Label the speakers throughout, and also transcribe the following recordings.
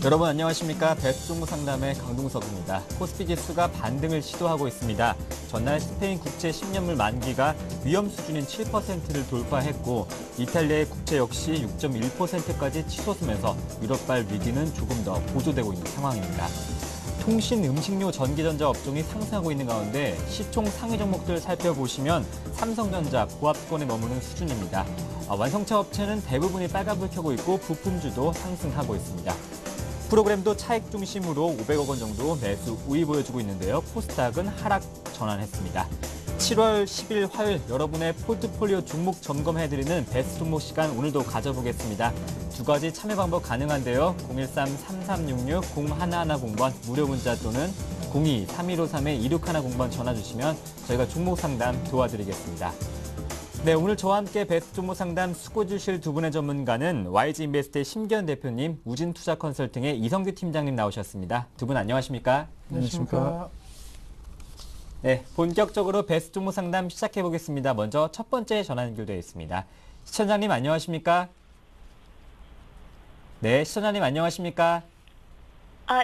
Speaker 1: 여러분 안녕하십니까. 베스트종목 상담의 강동석입니다. 코스피 지수가 반등을 시도하고 있습니다. 전날 스페인 국채 10년물 만기가 위험 수준인 7%를 돌파했고 이탈리아의 국채 역시 6.1%까지 치솟으면서 유럽발 위기는 조금 더 고조되고 있는 상황입니다. 통신, 음식료, 전기전자 업종이 상승하고 있는 가운데 시총 상위 종목들 살펴보시면 삼성전자 고압권에 머무는 수준입니다. 완성차 업체는 대부분이 빨간불 켜고 있고 부품주도 상승하고 있습니다. 프로그램도 차익 중심으로 500억 원 정도 매수 우위 보여주고 있는데요. 코스닥은 하락 전환했습니다. 7월 10일 화요일 여러분의 포트폴리오 종목 점검해드리는 베스트 종목 시간 오늘도 가져보겠습니다. 두 가지 참여 방법 가능한데요. 013-3366-0110번 무료 문자 또는 02-3153-2610번 전화 주시면 저희가 종목 상담 도와드리겠습니다. 네, 오늘 저와 함께 베스트 종목 상담 수고 주실 두 분의 전문가는 YG인베스트의 심기현 대표님, 우진투자컨설팅의 이성규 팀장님 나오셨습니다. 두 분 안녕하십니까?
Speaker 2: 안녕하십니까?
Speaker 1: 네, 본격적으로 베스트 종목 상담 시작해 보겠습니다. 먼저 첫 번째 전화 연결되어 있습니다. 시청자님 안녕하십니까? 네, 시청자님 안녕하십니까?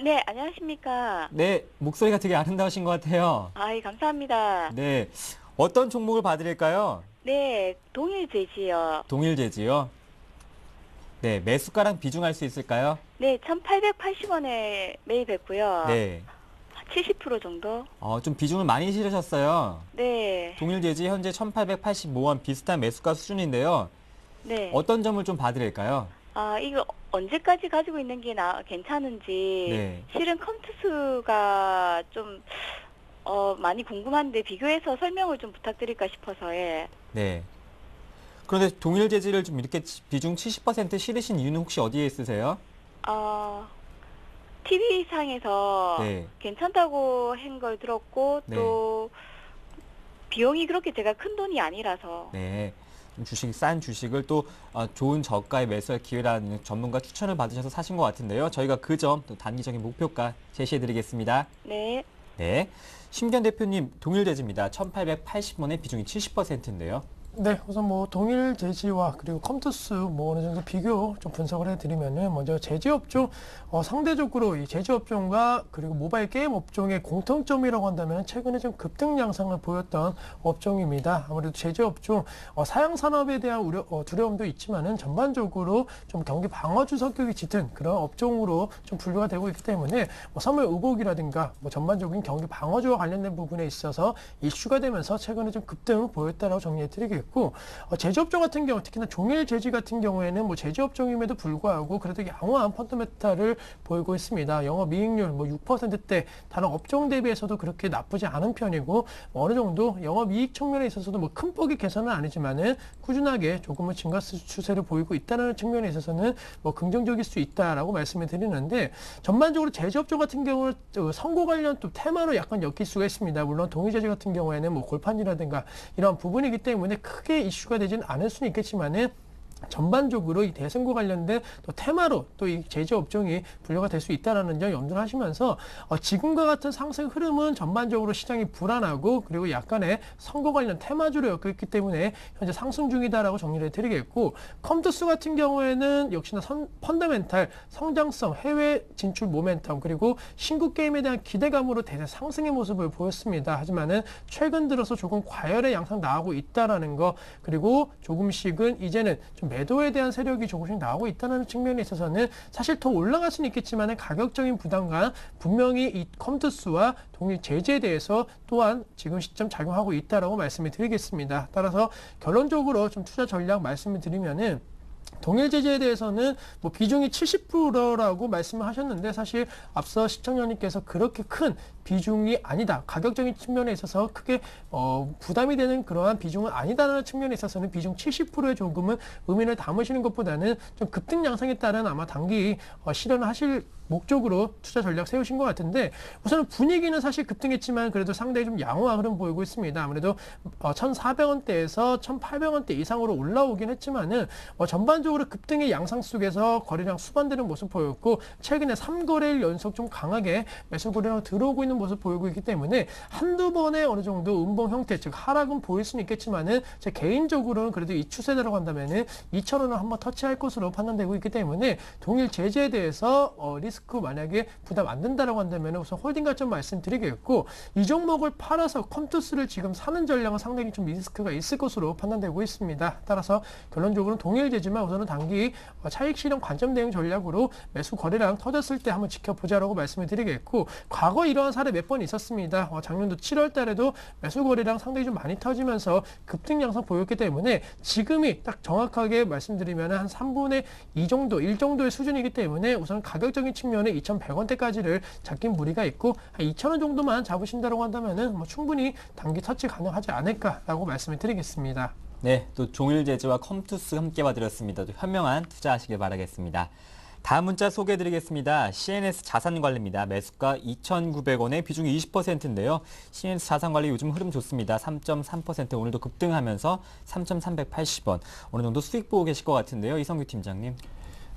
Speaker 3: 네, 안녕하십니까?
Speaker 1: 네, 목소리가 되게 아름다우신 것 같아요.
Speaker 3: 감사합니다.
Speaker 1: 네, 어떤 종목을 봐드릴까요?
Speaker 3: 네, 동일제지요.
Speaker 1: 동일제지요? 네, 매수가랑 비중할 수 있을까요?
Speaker 3: 네, 1,880원에 매입했고요.
Speaker 1: 네.
Speaker 3: 70% 정도?
Speaker 1: 좀 비중을 많이 실으셨어요.
Speaker 3: 네.
Speaker 1: 동일제지 현재 1,885원 비슷한 매수가 수준인데요.
Speaker 3: 네.
Speaker 1: 어떤 점을 좀 봐드릴까요?
Speaker 3: 이거 언제까지 가지고 있는 게 괜찮은지.
Speaker 1: 네.
Speaker 3: 실은 컴투스가 좀, 많이 궁금한데 비교해서 설명을 좀 부탁드릴까 싶어서, 예.
Speaker 1: 네. 그런데 동일제지를 좀 이렇게 비중 70% 실으신 이유는 혹시 어디에 있으세요?
Speaker 3: TV상에서
Speaker 1: 네.
Speaker 3: 괜찮다고 한 걸 들었고,
Speaker 1: 네.
Speaker 3: 또, 비용이 그렇게 제가 큰 돈이 아니라서.
Speaker 1: 네. 싼 주식을 또 좋은 저가에 매수할 기회라는 전문가 추천을 받으셔서 사신 것 같은데요. 저희가 그 점 또 단기적인 목표가 제시해드리겠습니다.
Speaker 3: 네.
Speaker 1: 네. 심기현 대표님, 동일제지입니다. 1,880원의 비중이 70%인데요.
Speaker 2: 네, 우선 동일 제지와 그리고 컴투스 어느 정도 비교 좀 분석을 해드리면은 먼저 제지 업종 상대적으로 이 제지 업종과 그리고 모바일 게임 업종의 공통점이라고 한다면 최근에 좀 급등 양상을 보였던 업종입니다. 아무래도 제지 업종 사양 산업에 대한 두려움도 있지만은 전반적으로 좀 경기 방어주 성격이 짙은 그런 업종으로 좀 분류가 되고 있기 때문에 선물 의복이라든가 전반적인 경기 방어주와 관련된 부분에 있어서 이슈가 되면서 최근에 좀 급등 보였다라고 정리해드리겠고. 제조업종 같은 경우 특히나 종일 제지 같은 경우에는 제조업종임에도 불구하고 그래도 양호한 펀더멘탈을 보이고 있습니다. 영업이익률 6%대 다른 업종 대비해서도 그렇게 나쁘지 않은 편이고 어느 정도 영업이익 측면에 있어서도 큰 폭의 개선은 아니지만은 꾸준하게 조금은 증가 추세를 보이고 있다는 측면에 있어서는 긍정적일 수 있다라고 말씀을 드리는데 전반적으로 제조업종 같은 경우는 선고 관련 또 테마로 약간 엮일 수가 있습니다. 물론 동일제지 같은 경우에는 골판이라든가 이런 부분이기 때문에 크게 이슈가 되지는 않을 수는 있겠지만은 전반적으로 이 대선과 관련된 또 테마로 또 이 제조 업종이 분류가 될 수 있다는 점 염두를 하시면서 지금과 같은 상승 흐름은 전반적으로 시장이 불안하고 그리고 약간의 선거 관련 테마주로 엮였기 때문에 현재 상승 중이다라고 정리를 해드리겠고 컴투스 같은 경우에는 역시나 펀더멘탈, 성장성, 해외 진출 모멘텀 그리고 신규 게임에 대한 기대감으로 대세 상승의 모습을 보였습니다. 하지만은 최근 들어서 조금 과열의 양상 나오고 있다라는 거 그리고 조금씩은 이제는 좀 매도에 대한 세력이 조금씩 나오고 있다는 측면에 있어서는 사실 더 올라갈 수는 있겠지만 가격적인 부담감 분명히 이 컴투스와 동일 제지에 대해서 또한 지금 시점 작용하고 있다라고 말씀을 드리겠습니다. 따라서 결론적으로 좀 투자 전략 말씀을 드리면은 동일 제재에 대해서는 비중이 70%라고 말씀을 하셨는데 사실 앞서 시청자님께서 그렇게 큰 비중이 아니다. 가격적인 측면에 있어서 크게 부담이 되는 그러한 비중은 아니다라는 측면에 있어서는 비중 70%의 조금은 의미를 담으시는 것보다는 좀 급등 양상에 따른 아마 단기 실현을 하실 목적으로 투자 전략 세우신 것 같은데 우선은 분위기는 사실 급등했지만 그래도 상당히 좀 양호한 흐름 보이고 있습니다. 아무래도 1,400원대에서 1,800원대 이상으로 올라오긴 했지만은 전반적으로 급등의 양상 속에서 거래량 수반되는 모습 보였고 최근에 3거래일 연속 좀 강하게 매수 거래량 들어오고 있는 모습 보이고 있기 때문에 한두 번의 어느 정도 음봉 형태 즉 하락은 보일 수는 있겠지만은 제 개인적으로는 그래도 이 추세대로 간다면은 2,000원을 한번 터치할 것으로 판단되고 있기 때문에 동일 제재에 대해서 리스크 리스크 만약에 부담 안 된다라고 한다면 우선 홀딩 관점 말씀드리겠고, 이 종목을 팔아서 컴투스를 지금 사는 전략은 상당히 좀 리스크가 있을 것으로 판단되고 있습니다. 따라서 결론적으로는 동일되지만 우선은 단기 차익 실현 관점 대응 전략으로 매수 거래량 터졌을 때 한번 지켜보자라고 말씀을 드리겠고, 과거 이러한 사례 몇 번 있었습니다. 작년도 7월 달에도 매수 거래량 상당히 좀 많이 터지면서 급등 양상 보였기 때문에 지금이 딱 정확하게 말씀드리면 한 3분의 2 정도, 1 정도의 수준이기 때문에 우선 가격적인 측면에 2,100원대까지를 잡긴 무리가 있고, 한 2,000원 정도만 잡으신다고 한다면은 충분히 단기 터치 가능하지 않을까라고 말씀을 드리겠습니다.
Speaker 1: 네, 또 종일제주와 컴투스 함께 봐드렸습니다. 또 현명한 투자하시길 바라겠습니다. 다음 문자 소개해드리겠습니다. CNS 자산관리입니다. 매수가 2,900원에 비중이 20%인데요. CNS 자산관리 요즘 흐름 좋습니다. 3.3% 오늘도 급등하면서 3,380원. 어느 정도 수익 보고 계실 것 같은데요. 이성규 팀장님.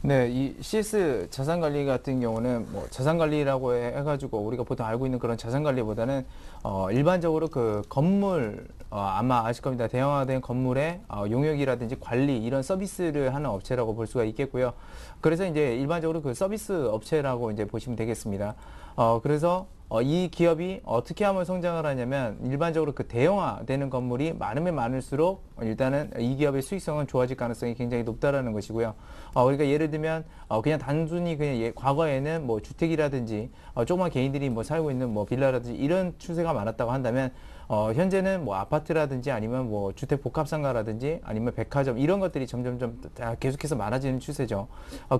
Speaker 4: 네, 이 CS 자산관리 같은 경우는 뭐 자산관리라고 해가지고 우리가 보통 알고 있는 그런 자산관리보다는 일반적으로 그 건물 아마 아실 겁니다. 대형화된 건물의 용역이라든지 관리 이런 서비스를 하는 업체라고 볼 수가 있겠고요. 그래서 이제 일반적으로 그 서비스 업체라고 이제 보시면 되겠습니다. 그래서 이 기업이 어떻게 하면 성장을 하냐면 일반적으로 그 대형화되는 건물이 많으면 많을수록 일단은 이 기업의 수익성은 좋아질 가능성이 굉장히 높다라는 것이고요. 그러니까 예를 들면 그냥 단순히 그냥 과거에는 뭐 주택이라든지 조그만 개인들이 뭐 살고 있는 뭐 빌라라든지 이런 추세가 많았다고 한다면 현재는 뭐 아파트라든지 아니면 뭐 주택 복합상가라든지 아니면 백화점 이런 것들이 점점점 계속해서 많아지는 추세죠.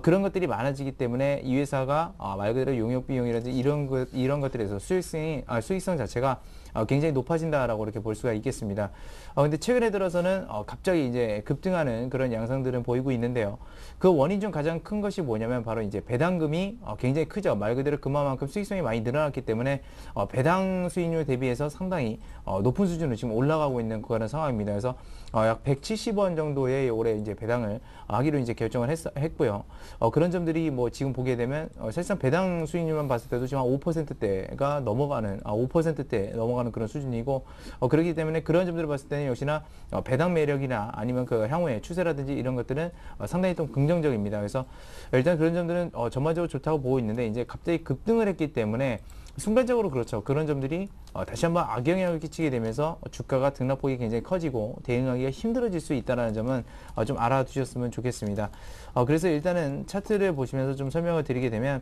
Speaker 4: 그런 것들이 많아지기 때문에 이 회사가 말 그대로 용역 비용이라든지 이런 것들에서 수익성 자체가 굉장히 높아진다라고 이렇게 볼 수가 있겠습니다. 근데 최근에 들어서는 갑자기 이제 급등하는 그런 양상들은 보이고 있는데요. 그 원인 중 가장 큰 것이 뭐냐면 바로 이제 배당금이 굉장히 크죠. 말 그대로 그만큼 수익성이 많이 늘어났기 때문에 배당 수익률 대비해서 상당히 높은 수준으로 지금 올라가고 있는 그런 상황입니다. 그래서 약 170원 정도의 올해 이제 배당을 하기로 이제 결정을 했고요. 그런 점들이 뭐 지금 보게 되면 사실상 배당 수익률만 봤을 때도 지금 한 5%대가 넘어가는 5%대 넘어가는 그런 수준이고 그렇기 때문에 그런 점들을 봤을 때는 역시나 배당 매력이나 아니면 그 향후의 추세라든지 이런 것들은 상당히 좀 긍정적입니다. 그래서 일단 그런 점들은 전반적으로 좋다고 보고 있는데 이제 갑자기 급등을 했기 때문에 순간적으로 그렇죠. 그런 점들이 다시 한번 악영향을 끼치게 되면서 주가가 등락폭이 굉장히 커지고 대응하기가 힘들어질 수 있다는 점은 좀 알아두셨으면 좋겠습니다. 그래서 일단은 차트를 보시면서 좀 설명을 드리게 되면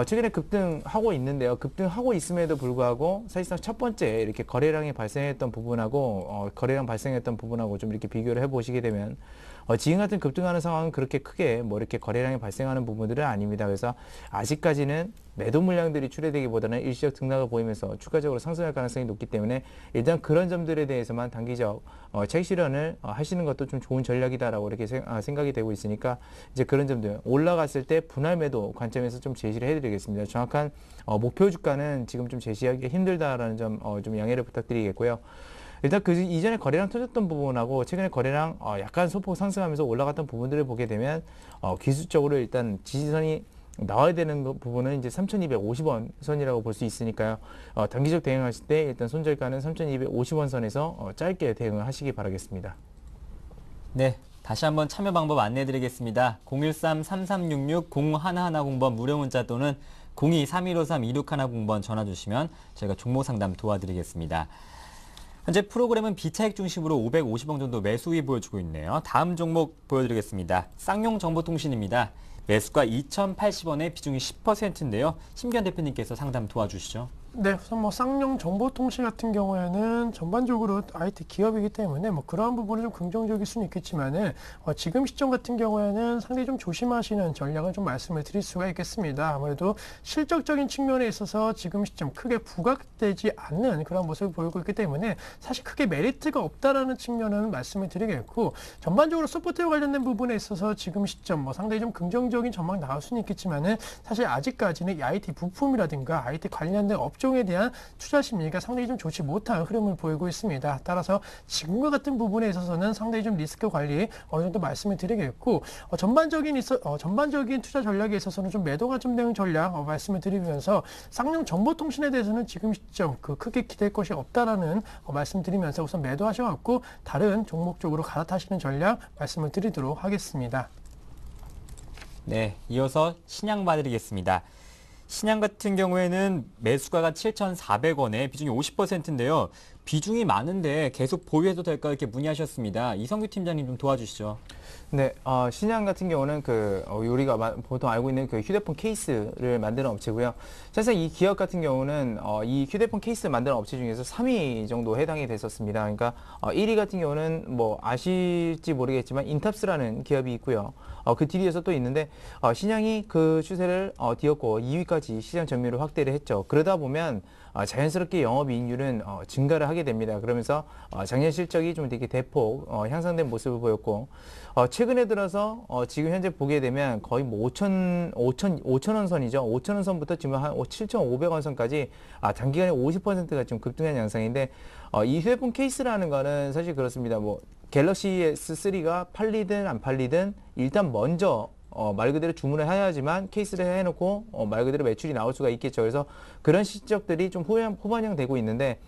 Speaker 4: 최근에 급등하고 있는데요. 급등하고 있음에도 불구하고 사실상 첫 번째 이렇게 거래량이 발생했던 부분하고 거래량 발생했던 부분하고 좀 이렇게 비교를 해보시게 되면 지금 같은 급등하는 상황은 그렇게 크게 뭐 이렇게 거래량이 발생하는 부분들은 아닙니다. 그래서 아직까지는 매도 물량들이 출회되기보다는 일시적 등락을 보이면서 추가적으로 상승할 가능성이 높기 때문에 일단 그런 점들에 대해서만 단기적 차익 실현을 하시는 것도 좀 좋은 전략이다라고 이렇게 생각이 되고 있으니까 이제 그런 점들 올라갔을 때 분할 매도 관점에서 좀 제시를 해드리겠습니다. 정확한 목표 주가는 지금 좀 제시하기가 힘들다라는 점 좀 양해를 부탁드리겠고요. 일단 그 이전에 거래량 터졌던 부분하고 최근에 거래량 약간 소폭 상승하면서 올라갔던 부분들을 보게 되면 기술적으로 일단 지지선이 나와야 되는 부분은 이제 3,250원 선이라고 볼 수 있으니까요. 단기적 대응하실 때 일단 손절가는 3,250원 선에서 짧게 대응을 하시기 바라겠습니다.
Speaker 1: 네, 다시 한번 참여 방법 안내해드리겠습니다. 013-3366-0110번 무료 문자 또는 02-3153-2610번 전화 주시면 저희가 종목 상담 도와드리겠습니다. 현재 프로그램은 비차익 중심으로 550원 정도 매수위 보여주고 있네요. 다음 종목 보여드리겠습니다. 쌍용정보통신입니다. 매수가 2,080원에 비중이 10%인데요. 심기현 대표님께서 상담 도와주시죠.
Speaker 2: 네, 우선 뭐 쌍용 정보통신 같은 경우에는 전반적으로 IT 기업이기 때문에 뭐 그러한 부분은 좀 긍정적일 수는 있겠지만은 지금 시점 같은 경우에는 상당히 좀 조심하시는 전략을 좀 말씀을 드릴 수가 있겠습니다. 아무래도 실적적인 측면에 있어서 지금 시점 크게 부각되지 않는 그런 모습을 보이고 있기 때문에 사실 크게 메리트가 없다라는 측면은 말씀을 드리겠고, 전반적으로 소프트웨어 관련된 부분에 있어서 지금 시점 뭐 상당히 좀 긍정적인 전망이 나올 수는 있겠지만은 사실 아직까지는 이 IT 부품이라든가 IT 관련된 업종에 대한 투자 심리가 상당히 좀 좋지 못한 흐름을 보이고 있습니다. 따라서 지금과 같은 부분에 있어서는 상당히 좀 리스크 관리 어느 정도 말씀을 드리겠고, 전반적인 투자 전략에 있어서는 좀 매도 관점 대응 전략 말씀을 드리면서 쌍용 정보통신에 대해서는 지금 시점 크게 기댈 것이 없다라는 말씀드리면서 우선 매도하셔갖고 다른 종목 쪽으로 갈아타시는 전략 말씀을 드리도록 하겠습니다.
Speaker 1: 네, 이어서 신양 봐드리겠습니다. 신양 같은 경우에는 매수가가 7,400원에 비중이 50%인데요. 비중이 많은데 계속 보유해도 될까 이렇게 문의하셨습니다. 이성규 팀장님 좀 도와주시죠.
Speaker 4: 네, 신양 같은 경우는 우리가 보통 알고 있는 그 휴대폰 케이스를 만드는 업체고요. 사실 이 기업 같은 경우는 이 휴대폰 케이스 만드는 업체 중에서 3위 정도 해당이 됐었습니다. 그러니까 1위 같은 경우는 뭐 아실지 모르겠지만 인탑스라는 기업이 있고요. 그 뒤에서 또 있는데 신양이 그 추세를 뒤엎고 2위까지 시장 점유율을 확대를 했죠. 그러다 보면 자연스럽게 영업이익률은 증가를 하게 됩니다. 그러면서 작년 실적이 좀 되게 대폭 향상된 모습을 보였고 최근에 들어서 지금 현재 보게 되면 거의 뭐 5,000원 선이죠. 5,000원 선부터 지금 한 7,500원 선까지 단기간에 50%가 좀 급등한 양상인데 이 휴대폰 케이스라는 거는 사실 그렇습니다. 뭐 갤럭시 S3가 팔리든 안 팔리든 일단 먼저 말 그대로 주문을 해야지만 케이스를 해놓고 말 그대로 매출이 나올 수가 있겠죠. 그래서 그런 실적들이 좀 후반영되고 있는데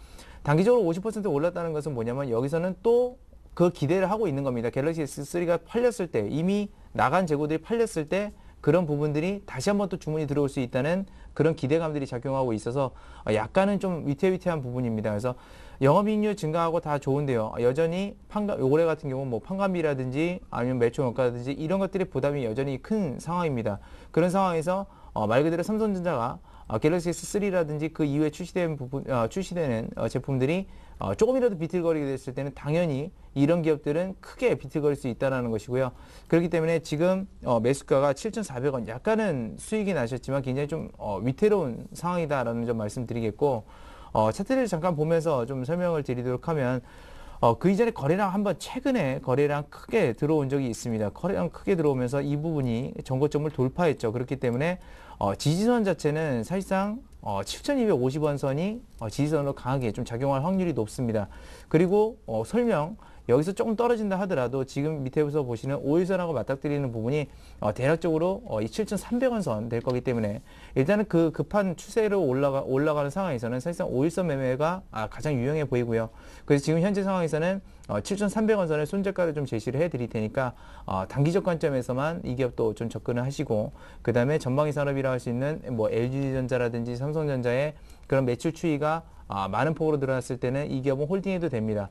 Speaker 4: 단기적으로 50% 올랐다는 것은 뭐냐면 여기서는 또 그 기대를 하고 있는 겁니다. 갤럭시 S3가 팔렸을 때 이미 나간 재고들이 팔렸을 때 그런 부분들이 다시 한번 또 주문이 들어올 수 있다는 그런 기대감들이 작용하고 있어서 약간은 좀 위태위태한 부분입니다. 그래서 영업이익률 증가하고 다 좋은데요. 여전히 올해 같은 경우 뭐 판관비라든지 아니면 매출 원가라든지 이런 것들의 부담이 여전히 큰 상황입니다. 그런 상황에서 말 그대로 삼성전자가 갤럭시 S3라든지 그 이후에 출시되는 제품들이 조금이라도 비틀거리게 됐을 때는 당연히 이런 기업들은 크게 비틀거릴 수 있다는 것이고요. 그렇기 때문에 지금 매수가가 7,400원 약간은 수익이 나셨지만 굉장히 좀 위태로운 상황이다라는 점 말씀드리겠고 차트를 잠깐 보면서 좀 설명을 드리도록 하면 그 이전에 최근에 거래량 크게 들어온 적이 있습니다. 거래량 크게 들어오면서 이 부분이 전고점을 돌파했죠. 그렇기 때문에 지지선 자체는 사실상 7,250원 선이 지지선으로 강하게 좀 작용할 확률이 높습니다. 그리고 설명 여기서 조금 떨어진다 하더라도 지금 밑에서 보시는 5일선하고 맞닥뜨리는 부분이 대략적으로 이 7,300원 선 될 거기 때문에 일단은 그 급한 추세로 올라가는 상황에서는 사실상 5일선 매매가 가장 유용해 보이고요. 그래서 지금 현재 상황에서는 7,300원 선을 손절가를 좀 제시를 해드릴 테니까 단기적 관점에서만 이 기업도 좀 접근을 하시고 그 다음에 전방위 산업이라 할 수 있는 뭐 LG전자라든지 삼성전자의 그런 매출 추이가 많은 폭으로 드러났을 때는 이 기업은 홀딩해도 됩니다.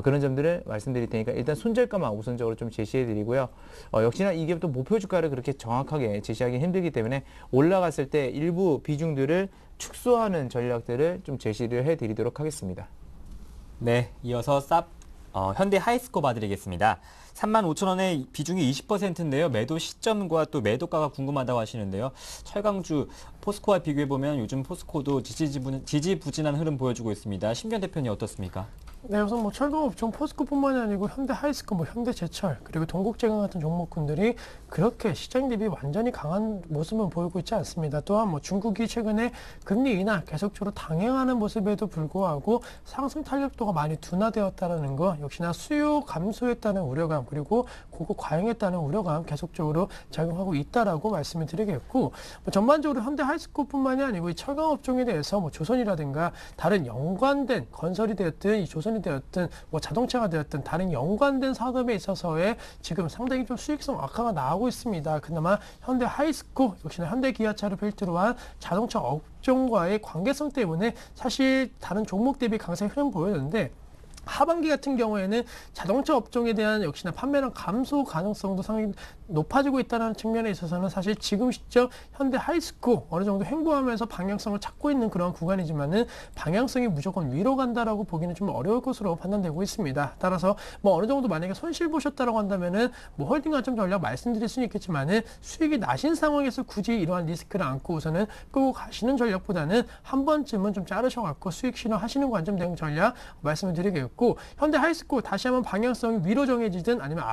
Speaker 4: 그런 점들을 말씀드릴 테니까 일단 손절가만 우선적으로 좀 제시해 드리고요. 역시나 이 기업도 목표 주가를 그렇게 정확하게 제시하기 힘들기 때문에 올라갔을 때 일부 비중들을 축소하는 전략들을 좀 제시를 해 드리도록 하겠습니다.
Speaker 1: 네, 이어서 현대 하이스코 봐드리겠습니다. 35,000원의 비중이 20%인데요. 매도 시점과 또 매도가가 궁금하다고 하시는데요. 철강주 포스코와 비교해보면 요즘 포스코도 지지부진한 흐름 보여주고 있습니다. 심기현 대표님 어떻습니까?
Speaker 2: 네, 우선 뭐 철강업종 포스코뿐만이 아니고 현대 하이스코, 뭐 현대제철 그리고 동국제강 같은 종목군들이 그렇게 시장 대비 완전히 강한 모습은 보이고 있지 않습니다. 또한 뭐 중국이 최근에 금리 인하 계속적으로 당행하는 모습에도 불구하고 상승 탄력도가 많이 둔화되었다는 거, 역시나 수요 감소했다는 우려감 그리고 고거 과잉했다는 우려감 계속적으로 작용하고 있다라고 말씀을 드리겠고, 뭐 전반적으로 현대 하이스코뿐만이 아니고 이 철강업종에 대해서 뭐 조선이라든가 다른 연관된 건설이 되었든 이 조선이 되었든 뭐 자동차가 되었든 다른 연관된 산업에 있어서의 지금 상당히 좀 수익성 악화가 나오고 있습니다. 그나마 현대 하이스코 역시나 현대 기아차를 필두로 한 자동차 업종과의 관계성 때문에 사실 다른 종목 대비 강세 흐름 보였는데, 하반기 같은 경우에는 자동차 업종에 대한 역시나 판매량 감소 가능성도 상당히 높아지고 있다는 측면에 있어서는 사실 지금 시점 현대 하이스코 어느 정도 횡보하면서 방향성을 찾고 있는 그런 구간이지만은 방향성이 무조건 위로 간다라고 보기는 좀 어려울 것으로 판단되고 있습니다. 따라서 뭐 어느 정도 만약에 손실 보셨다라고 한다면은 뭐 홀딩 관점 전략 말씀드릴 수는 있겠지만은 수익이 나신 상황에서 굳이 이러한 리스크를 안고 우선은 끄고 가시는 전략보다는 한 번쯤은 좀 자르셔갖고 수익 실현하시는 관점 대응 전략 말씀을 드리겠고, 현대 하이스코 다시 한번 방향성이 위로 정해지든 아니면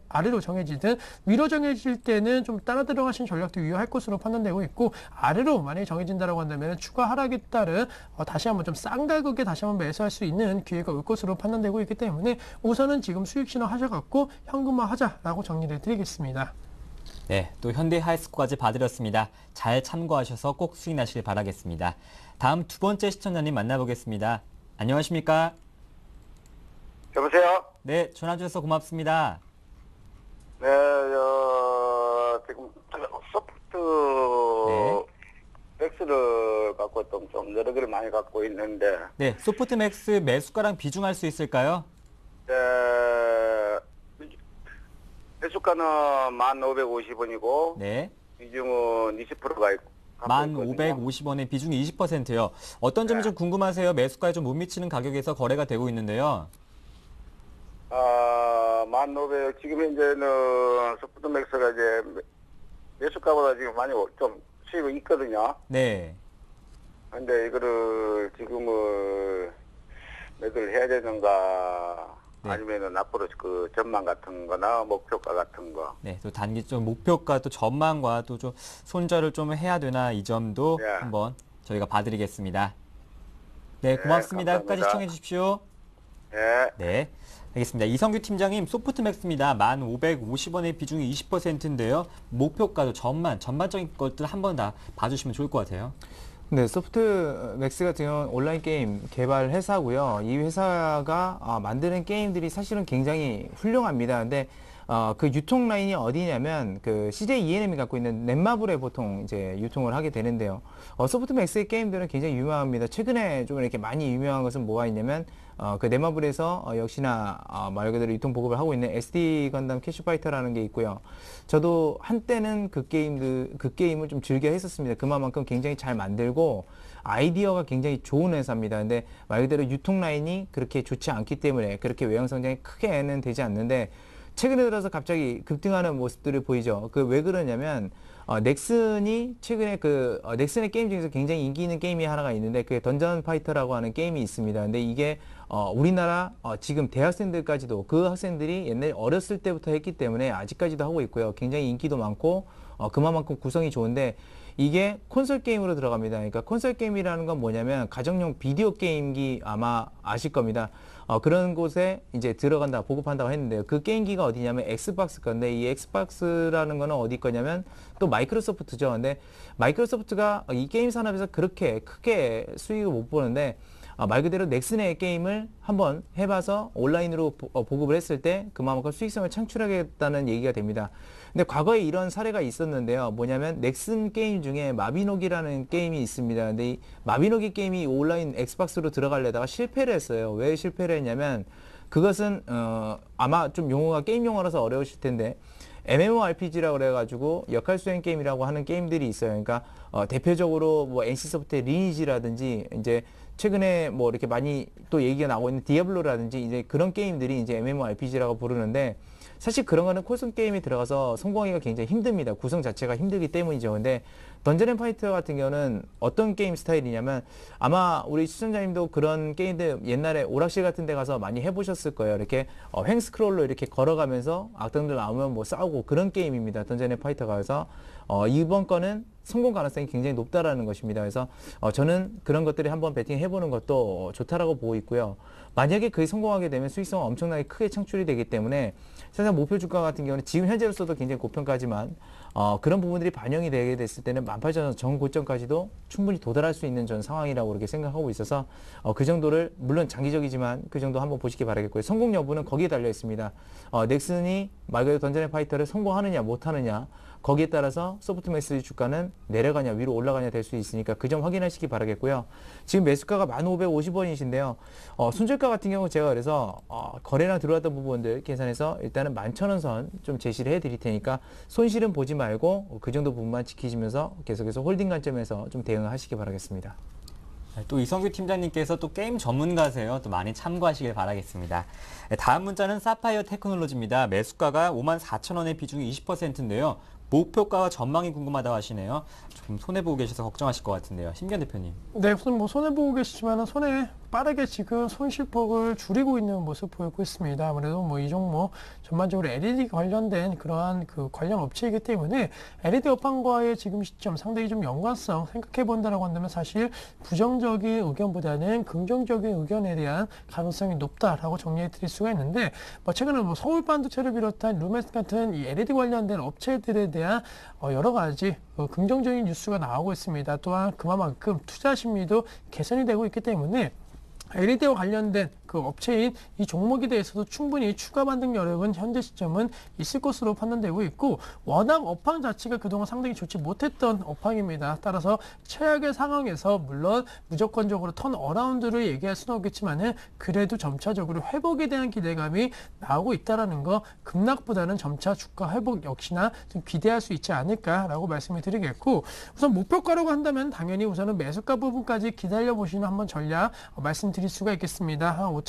Speaker 2: 아래로 정해지든 위로 정해질 때는 좀 따라 들어가신 전략도 유효할 것으로 판단되고 있고, 아래로 만약에 정해진다라고 한다면 추가 하락에 따른 다시 한번 좀 싼 가격에 다시 한번 매수할 수 있는 기회가 올 것으로 판단되고 있기 때문에 우선은 지금 수익 실현 하셔갖고 현금화 하자라고 정리를 드리겠습니다.
Speaker 1: 네, 또 현대 하이스코까지 봐드렸습니다. 잘 참고하셔서 꼭 수익 나시길 바라겠습니다. 다음 두 번째 시청자님 만나보겠습니다. 안녕하십니까?
Speaker 5: 여보세요?
Speaker 1: 네, 전화 주셔서 고맙습니다.
Speaker 5: 네, 지금 소프트
Speaker 1: 네.
Speaker 5: 엑스 소프트맥스를 갖고 좀 여러 개를 많이 갖고 있는데,
Speaker 1: 네, 소프트맥스 매수가랑 비중할 수 있을까요?
Speaker 5: 매수가는 1,550원이고,
Speaker 1: 네.
Speaker 5: 비중은 20%가 있고.
Speaker 1: 1,550원의 비중이 20%요. 어떤 점이
Speaker 5: 네.
Speaker 1: 좀 궁금하세요? 매수가에 좀 못 미치는 가격에서 거래가 되고 있는데요.
Speaker 5: 1,500, 지금 현재는 소프트맥스가 이제 매수가보다 지금 많이 좀 수익이 있거든요.
Speaker 1: 네.
Speaker 5: 근데 이거를 지금은 매도를 해야 되는가,
Speaker 1: 네.
Speaker 5: 아니면은 앞으로 그 전망 같은 거나 목표가 같은 거.
Speaker 1: 네, 또 단기 좀 목표가 또 전망과 또 좀 손절을 좀 해야 되나 이 점도
Speaker 5: 네.
Speaker 1: 한번 저희가 봐드리겠습니다. 네, 고맙습니다. 끝까지
Speaker 5: 감사합니다.
Speaker 1: 시청해 주십시오.
Speaker 5: 예.
Speaker 1: 네, 알겠습니다. 이성규 팀장님, 소프트맥스입니다. 1,550원의 비중이 20%인데요. 목표가도 전반적인 것들 한번 다 봐주시면 좋을 것 같아요.
Speaker 4: 네, 소프트맥스 같은 경우는 온라인 게임 개발 회사고요. 이 회사가 만드는 게임들이 사실은 굉장히 훌륭합니다. 근데 그 유통 라인이 어디냐면 그 CJ ENM이 갖고 있는 넷마블에 보통 이제 유통을 하게 되는데요. 소프트맥스의 게임들은 굉장히 유명합니다. 최근에 좀 이렇게 많이 유명한 것은 뭐가 있냐면 그 넷마블에서 역시나 말 그대로 유통 보급을 하고 있는 SD 건담 캐시파이터라는 게 있고요. 저도 한때는 그 게임을 좀 즐겨 했었습니다. 그만큼 굉장히 잘 만들고 아이디어가 굉장히 좋은 회사입니다. 근데 말 그대로 유통 라인이 그렇게 좋지 않기 때문에 그렇게 외형 성장이 크게는 되지 않는데 최근에 들어서 갑자기 급등하는 모습들을 보이죠. 그 왜 그러냐면 넥슨이 최근에 넥슨의 게임 중에서 굉장히 인기 있는 게임이 하나가 있는데 그게 던전 파이터라고 하는 게임이 있습니다. 근데 이게 우리나라 지금 대학생들까지도 그 학생들이 옛날에 어렸을 때부터 했기 때문에 아직까지도 하고 있고요. 굉장히 인기도 많고 그만큼 구성이 좋은데 이게 콘솔 게임으로 들어갑니다. 그러니까 콘솔 게임이라는 건 뭐냐면 가정용 비디오 게임기 아마 아실 겁니다. 그런 곳에 이제 들어간다, 보급한다고 했는데요. 그 게임기가 어디냐면 엑스박스 건데 이 엑스박스라는 거는 어디 거냐면 또 마이크로소프트죠. 근데 마이크로소프트가 이 게임 산업에서 그렇게 크게 수익을 못 보는데 말 그대로 넥슨의 게임을 한번 해봐서 온라인으로 보급을 했을 때 그만큼 수익성을 창출하겠다는 얘기가 됩니다. 근데 과거에 이런 사례가 있었는데요. 뭐냐면 넥슨 게임 중에 마비노기라는 게임이 있습니다. 근데 이 마비노기 게임이 온라인 엑스박스로 들어가려다가 실패를 했어요. 왜 실패를 했냐면 그것은 아마 좀 용어가 게임 용어라서 어려우실 텐데 MMORPG라고 그래가지고 역할 수행 게임이라고 하는 게임들이 있어요. 그러니까 대표적으로 뭐 NC소프트의 리니지라든지 이제 최근에 뭐 이렇게 많이 또 얘기가 나오고 있는 디아블로라든지 이제 그런 게임들이 이제 MMORPG라고 부르는데 사실 그런 거는 콜슨 게임에 들어가서 성공하기가 굉장히 힘듭니다. 구성 자체가 힘들기 때문이죠. 근데 던전 앤 파이터 같은 경우는 어떤 게임 스타일이냐면 아마 우리 시청자님도 그런 게임들 옛날에 오락실 같은 데 가서 많이 해보셨을 거예요. 이렇게 횡 스크롤로 이렇게 걸어가면서 악당들 나오면 뭐 싸우고 그런 게임입니다. 던전 앤 파이터가. 그래서 이번 거는 성공 가능성이 굉장히 높다라는 것입니다. 그래서 저는 그런 것들이 한번 베팅 해보는 것도 좋다라고 보고 있고요. 만약에 그게 성공하게 되면 수익성은 엄청나게 크게 창출이 되기 때문에 사실 목표 주가 같은 경우는 지금 현재로서도 굉장히 고평가지만 그런 부분들이 반영이 되게 됐을 때는 18,000원 전고점까지도 충분히 도달할 수 있는 전 상황이라고 그렇게 생각하고 있어서 그 정도를 물론 장기적이지만 그 정도 한번 보시기 바라겠고요. 성공 여부는 거기에 달려 있습니다. 넥슨이 말 그대로 던전 앤 파이터를 성공하느냐 못하느냐 거기에 따라서 소프트맥스 주가는 내려가냐 위로 올라가냐 될 수 있으니까 그 점 확인하시기 바라겠고요. 지금 매수가가 1,550원이신데요. 손절가 같은 경우 제가 그래서 거래량 들어왔던 부분들 계산해서 일단은 11,000원 선 좀 제시를 해드릴 테니까 손실은 보지 말고 그 정도 부분만 지키시면서 계속해서 홀딩 관점에서 좀 대응하시기 바라겠습니다.
Speaker 1: 또 이성규 팀장님께서 또 게임 전문가세요. 또 많이 참고하시길 바라겠습니다. 다음 문자는 사파이어 테크놀로지입니다. 매수가가 54,000원의 비중이 20%인데요. 목표가와 전망이 궁금하다고 하시네요. 조금 손해보고 계셔서 걱정하실 것 같은데요. 심기현 대표님.
Speaker 2: 네, 우선 뭐 손해보고 계시지만 손해 빠르게 지금 손실폭을 줄이고 있는 모습 보이고 있습니다. 아무래도 뭐 이 종목 전반적으로 LED 관련된 그러한 그 관련 업체이기 때문에 LED 업황과의 지금 시점 상당히 좀 연관성 생각해 본다라고 한다면 사실 부정적인 의견보다는 긍정적인 의견에 대한 가능성이 높다라고 정리해 드릴 수가 있는데 뭐 최근에 뭐 서울 반도체를 비롯한 루메스 같은 이 LED 관련된 업체들에 대한 여러 가지 긍정적인 뉴스가 나오고 있습니다. 또한 그만큼 투자 심리도 개선이 되고 있기 때문에 LED와 관련된 그 업체인 이 종목에 대해서도 충분히 추가 반등 여력은 현재 시점은 있을 것으로 판단되고 있고, 워낙 업황 자체가 그동안 상당히 좋지 못했던 업황입니다. 따라서 최악의 상황에서 물론 무조건적으로 턴 어라운드를 얘기할 수는 없겠지만은 그래도 점차적으로 회복에 대한 기대감이 나오고 있다라는 거, 급락보다는 점차 주가 회복 역시나 좀 기대할 수 있지 않을까라고 말씀을 드리겠고, 우선 목표가라고 한다면 당연히 우선은 매수가 부분까지 기다려 보시는 한번 전략 말씀드릴 수가 있겠습니다. 한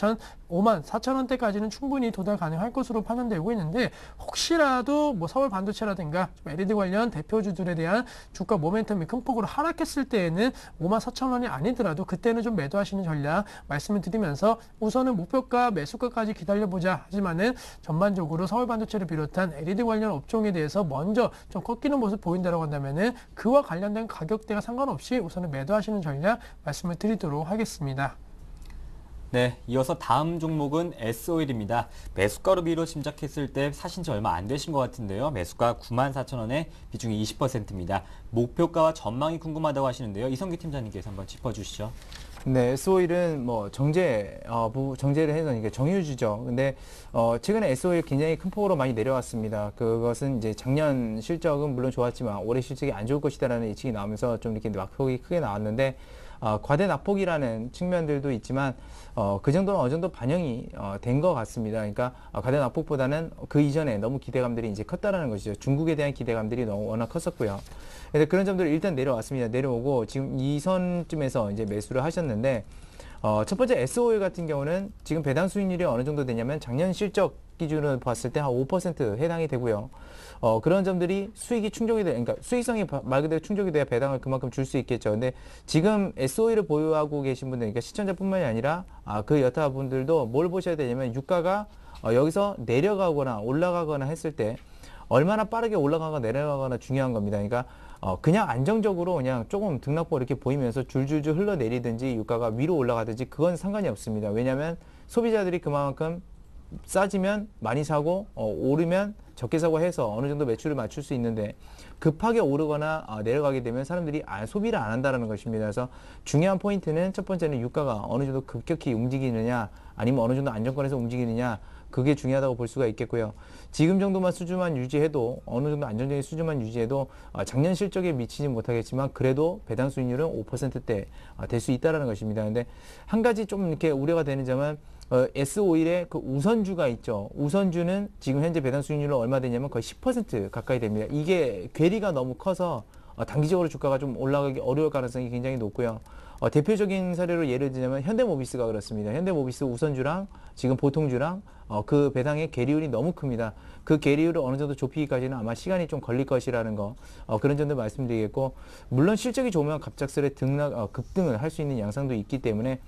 Speaker 2: 5만 4천 원대까지는 충분히 도달 가능할 것으로 판단되고 있는데, 혹시라도 뭐 서울 반도체라든가 LED 관련 대표주들에 대한 주가 모멘텀이 큰 폭으로 하락했을 때에는 5만 4천 원이 아니더라도 그때는 좀 매도하시는 전략 말씀을 드리면서, 우선은 목표가 매수가까지 기다려보자 하지만은 전반적으로 서울 반도체를 비롯한 LED 관련 업종에 대해서 먼저 좀 꺾이는 모습 보인다고 한다면은 그와 관련된 가격대가 상관없이 우선은 매도하시는 전략 말씀을 드리도록 하겠습니다.
Speaker 1: 네, 이어서 다음 종목은 S오일입니다. 매수가로 미로 짐작했을 때 사신 지 얼마 안 되신 것 같은데요. 매수가 94,000원에 비중이 20%입니다. 목표가와 전망이 궁금하다고 하시는데요. 이성규 팀장님께서 한번 짚어주시죠.
Speaker 4: 네, S-오일은 뭐 정제를 해서 이게 정유주죠. 근데 최근에 S-오일 굉장히 큰 폭으로 많이 내려왔습니다. 그것은 이제 작년 실적은 물론 좋았지만 올해 실적이 안 좋을 것이다라는 예측이 나오면서 좀 이렇게 낙폭이 크게 나왔는데, 과대 낙폭이라는 측면들도 있지만 그 정도는 어느 정도 반영이 된 것 같습니다. 그러니까 과대 낙폭보다는 그 이전에 너무 기대감들이 이제 컸다라는 것이죠. 중국에 대한 기대감들이 너무 워낙 컸었고요. 그래서 그런 점들을 일단 내려왔습니다. 내려오고 지금 이 선쯤에서 이제 매수를 하셨는데, 첫 번째 S-오일 같은 경우는 지금 배당 수익률이 어느 정도 되냐면 작년 실적 기준으로 봤을 때 한 5% 해당이 되고요. 그런 점들이 수익이 충족이 돼, 그러니까 수익성이 말 그대로 충족이 돼야 배당을 그만큼 줄 수 있겠죠. 근데 지금 S-오일을 보유하고 계신 분들, 그러니까 시청자뿐만이 아니라 그 여타 분들도 뭘 보셔야 되냐면, 유가가 여기서 내려가거나 올라가거나 했을 때 얼마나 빠르게 올라가거나 내려가거나 중요한 겁니다. 그러니까 그냥 안정적으로 그냥 조금 등락폭 이렇게 보이면서 줄줄줄 흘러내리든지 유가가 위로 올라가든지 그건 상관이 없습니다. 왜냐하면 소비자들이 그만큼 싸지면 많이 사고 오르면 적게 사고 해서 어느 정도 매출을 맞출 수 있는데, 급하게 오르거나 내려가게 되면 사람들이 소비를 안 한다는 것입니다. 그래서 중요한 포인트는 첫 번째는 유가가 어느 정도 급격히 움직이느냐 아니면 어느 정도 안정권에서 움직이느냐, 그게 중요하다고 볼 수가 있겠고요. 지금 정도만 수준만 유지해도, 어느 정도 안정적인 수준만 유지해도 작년 실적에 미치지 못하겠지만 그래도 배당 수익률은 5%대 될 수 있다는 것입니다. 근데 한 가지 좀 이렇게 우려가 되는 점은 S-오일의 그 우선주가 있죠. 우선주는 지금 현재 배당 수익률은 얼마 되냐면 거의 10% 가까이 됩니다. 이게 괴리가 너무 커서 단기적으로 주가가 좀 올라가기 어려울 가능성이 굉장히 높고요. 대표적인 사례로 예를 들자면 현대모비스가 그렇습니다. 현대모비스 우선주랑 지금 보통주랑 그 배당의 괴리율이 너무 큽니다. 그 괴리율을 어느 정도 좁히기까지는 아마 시간이 좀 걸릴 것이라는 거, 그런 점도 말씀드리겠고, 물론 실적이 좋으면 갑작스레 급등을 할 수 있는 양상도 있기 때문에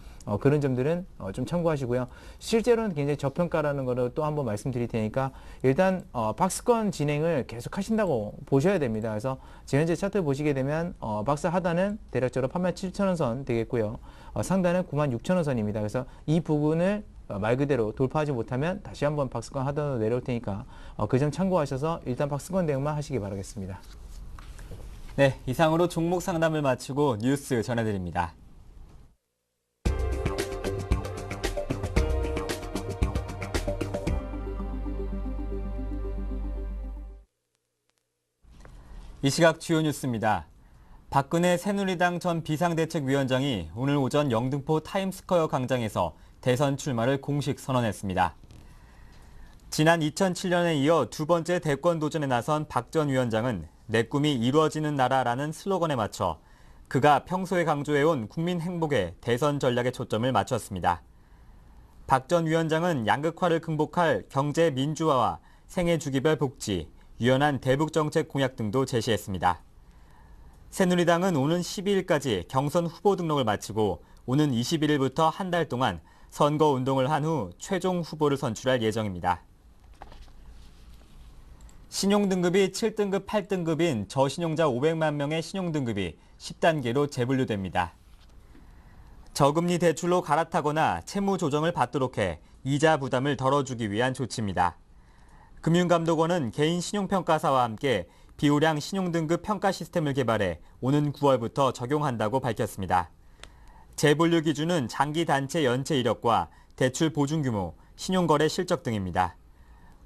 Speaker 4: 그런 점들은 좀 참고하시고요. 실제로는 굉장히 저평가라는 거를 또 한번 말씀드릴 테니까, 일단 박스권 진행을 계속 하신다고 보셔야 됩니다. 그래서 지금 현재 차트 보시게 되면 박스 하단은 대략적으로 87,000원 선 되겠고요. 상단은 96,000원 선입니다. 그래서 이 부분을 말 그대로 돌파하지 못하면 다시 한번 박스권 하단으로 내려올 테니까 그 점 참고하셔서 일단 박스권 대응만 하시기 바라겠습니다.
Speaker 1: 네, 이상으로 종목 상담을 마치고 뉴스 전해드립니다. 이 시각 주요 뉴스입니다. 박근혜 새누리당 전 비상대책위원장이 오늘 오전 영등포 타임스퀘어 광장에서 대선 출마를 공식 선언했습니다. 지난 2007년에 이어 두 번째 대권 도전에 나선 박 전 위원장은 내 꿈이 이루어지는 나라라는 슬로건에 맞춰 그가 평소에 강조해온 국민 행복에 대선 전략에 초점을 맞췄습니다. 박 전 위원장은 양극화를 극복할 경제 민주화와 생애 주기별 복지, 유연한 대북 정책 공약 등도 제시했습니다. 새누리당은 오는 12일까지 경선 후보 등록을 마치고 오는 21일부터 한 달 동안 선거 운동을 한 후 최종 후보를 선출할 예정입니다. 신용등급이 7등급, 8등급인 저신용자 500만 명의 신용등급이 10단계로 재분류됩니다. 저금리 대출로 갈아타거나 채무 조정을 받도록 해 이자 부담을 덜어주기 위한 조치입니다. 금융감독원은 개인 신용평가사와 함께 비호량 신용등급 평가 시스템을 개발해 오는 9월부터 적용한다고 밝혔습니다. 재분류 기준은 장기 단체 연체 이력과 대출 보증 규모, 신용거래 실적 등입니다.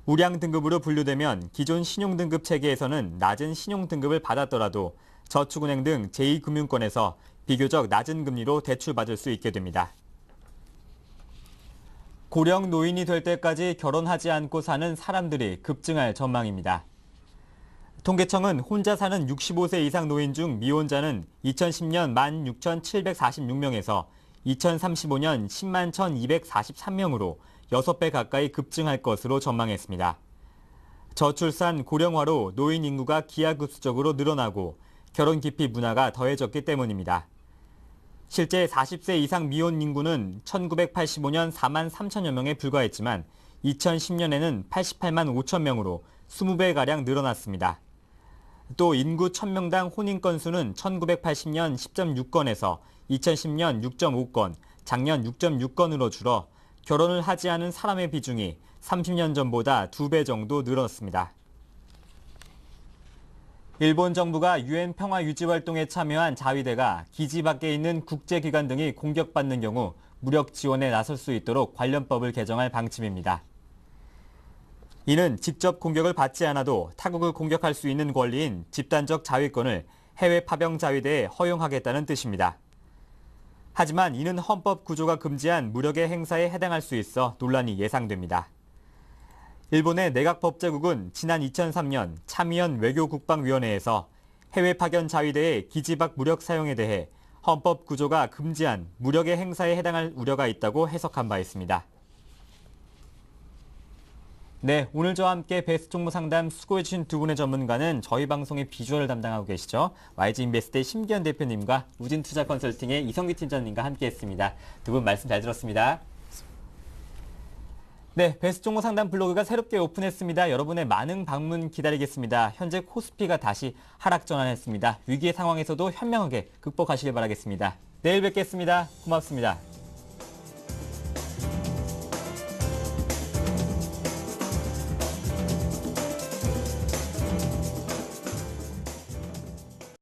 Speaker 1: 우량 등급으로 분류되면 기존 신용등급 체계에서는 낮은 신용등급을 받았더라도 저축은행 등 제2금융권에서 비교적 낮은 금리로 대출받을 수 있게 됩니다. 고령 노인이 될 때까지 결혼하지 않고 사는 사람들이 급증할 전망입니다. 통계청은 혼자 사는 65세 이상 노인 중 미혼자는 2010년 16,746명에서 2035년 10만 1,243명으로 6배 가까이 급증할 것으로 전망했습니다. 저출산 고령화로 노인 인구가 기하급수적으로 늘어나고 결혼 기피 문화가 더해졌기 때문입니다. 실제 40세 이상 미혼 인구는 1985년 4만 3천여 명에 불과했지만 2010년에는 88만 5천 명으로 20배가량 늘어났습니다. 또 인구 1000명당 혼인 건수는 1980년 10.6건에서 2010년 6.5건, 작년 6.6건으로 줄어 결혼을 하지 않은 사람의 비중이 30년 전보다 2배 정도 늘었습니다. 일본 정부가 유엔 평화 유지 활동에 참여한 자위대가 기지 밖에 있는 국제기관 등이 공격받는 경우 무력 지원에 나설 수 있도록 관련법을 개정할 방침입니다. 이는 직접 공격을 받지 않아도 타국을 공격할 수 있는 권리인 집단적 자위권을 해외 파병 자위대에 허용하겠다는 뜻입니다. 하지만 이는 헌법 구조가 금지한 무력의 행사에 해당할 수 있어 논란이 예상됩니다. 일본의 내각법제국은 지난 2003년 참의원 외교국방위원회에서 해외 파견 자위대의 기지 밖 무력 사용에 대해 헌법 구조가 금지한 무력의 행사에 해당할 우려가 있다고 해석한 바 있습니다. 네, 오늘 저와 함께 베스트 종목 상담 수고해주신 두 분의 전문가는 저희 방송의 비주얼을 담당하고 계시죠. YG인베스트의 심기현 대표님과 우진투자 컨설팅의 이성기 팀장님과 함께했습니다. 두 분 말씀 잘 들었습니다. 네, 베스트 종목 상담 블로그가 새롭게 오픈했습니다. 여러분의 많은 방문 기다리겠습니다. 현재 코스피가 다시 하락 전환했습니다. 위기의 상황에서도 현명하게 극복하시길 바라겠습니다. 내일 뵙겠습니다. 고맙습니다.